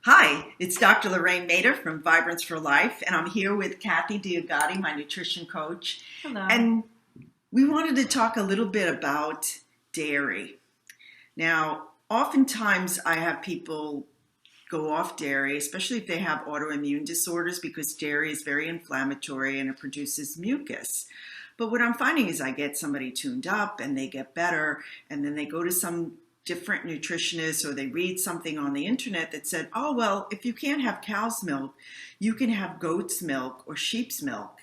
Hi, it's Dr. Lorraine Mader from Vibrance for Life, and I'm here with Kathy Diogati, my nutrition coach. Hello. And we wanted to talk a little bit about dairy. Now, oftentimes I have people go off dairy, especially if they have autoimmune disorders, because dairy is very inflammatory and it produces mucus. But what I'm finding is I get somebody tuned up and they get better, and then they go to some different nutritionists or they read something on the internet that said, oh, well, if you can't have cow's milk, you can have goat's milk or sheep's milk.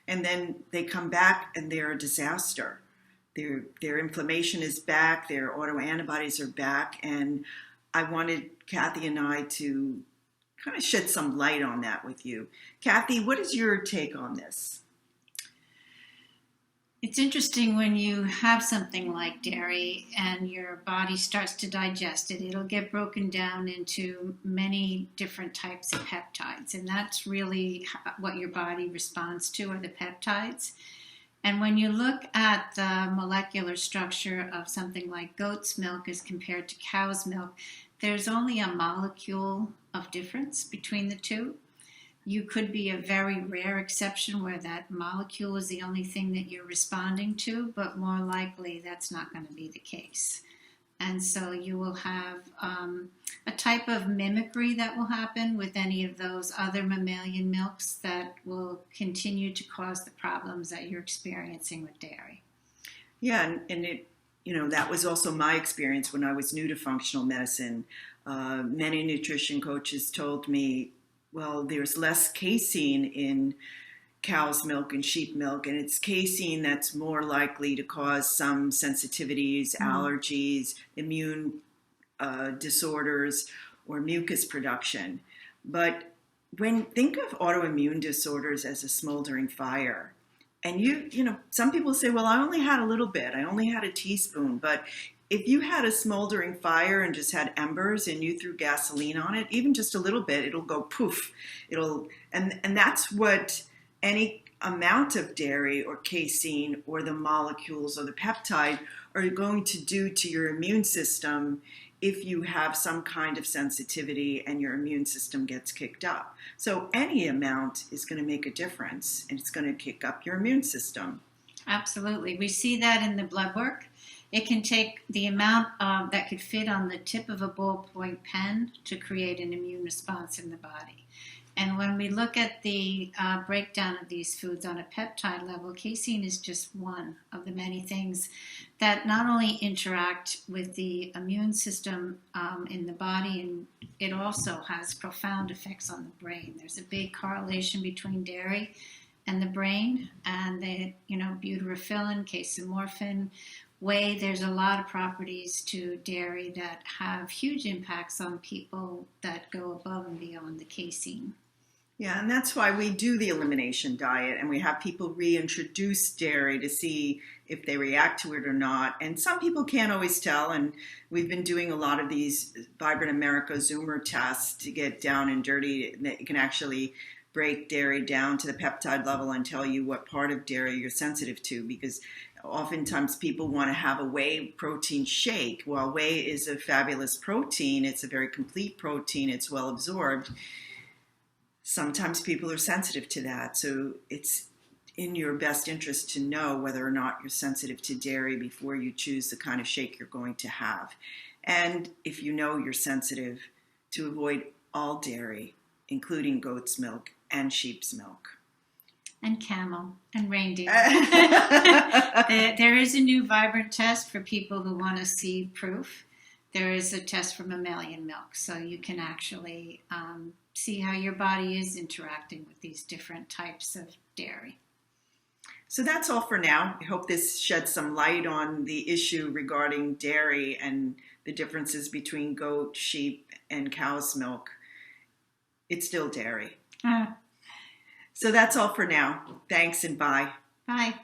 And then they come back and they're a disaster. Their inflammation is back, their autoantibodies are back, and I wanted Kathy and I to kind of shed some light on that with you. Kathy, what is your take on this? It's interesting when you have something like dairy and your body starts to digest it. It'll get broken down into many different types of peptides, and that's really what your body responds to are the peptides. And when you look at the molecular structure of something like goat's milk as compared to cow's milk, there's only a molecule of difference between the two. You could be a very rare exception where that molecule is the only thing that you're responding to, but more likely that's not going to be the case. And so you will have a type of mimicry that will happen with any of those other mammalian milks that will continue to cause the problems that you're experiencing with dairy. Yeah, and that was also my experience when I was new to functional medicine. Many nutrition coaches told me, well, there's less casein in cow's milk and sheep milk, and it's casein that's more likely to cause some sensitivities, allergies, immune disorders, or mucus production. But think of autoimmune disorders as a smoldering fire. And some people say, well, I only had a little bit, I only had a teaspoon, but if you had a smoldering fire and just had embers and you threw gasoline on it, even just a little bit, it'll go poof. And that's what any amount of dairy or casein or the molecules or the peptide are going to do to your immune system if you have some kind of sensitivity and your immune system gets kicked up. So any amount is going to make a difference, and it's going to kick up your immune system. Absolutely. We see that in the blood work. It can take the amount that could fit on the tip of a ballpoint pen to create an immune response in the body. And when we look at the breakdown of these foods on a peptide level, casein is just one of the many things that not only interact with the immune system in the body, and it also has profound effects on the brain. There's a big correlation between dairy and the brain, and butyrophilin, casomorphin, whey. There's a lot of properties to dairy that have huge impacts on people that go above and beyond the casein. Yeah, and that's why we do the elimination diet, and we have people reintroduce dairy to see if they react to it or not. And some people can't always tell, and we've been doing a lot of these Vibrant America Zoomer tests to get down and dirty. That you can actually break dairy down to the peptide level and tell you what part of dairy you're sensitive to, because oftentimes people want to have a whey protein shake. Well, whey is a fabulous protein. It's a very complete protein. It's well absorbed. Sometimes people are sensitive to that. So it's in your best interest to know whether or not you're sensitive to dairy before you choose the kind of shake you're going to have. And if you know you're sensitive, to avoid all dairy, including goat's milk and sheep's milk. And camel and reindeer. There is a new Vibrant test for people who want to see proof. There is a test for mammalian milk, so you can actually see how your body is interacting with these different types of dairy. So that's all for now. I hope this sheds some light on the issue regarding dairy and the differences between goat, sheep, and cow's milk. It's still dairy. So that's all for now. Thanks and bye. Bye.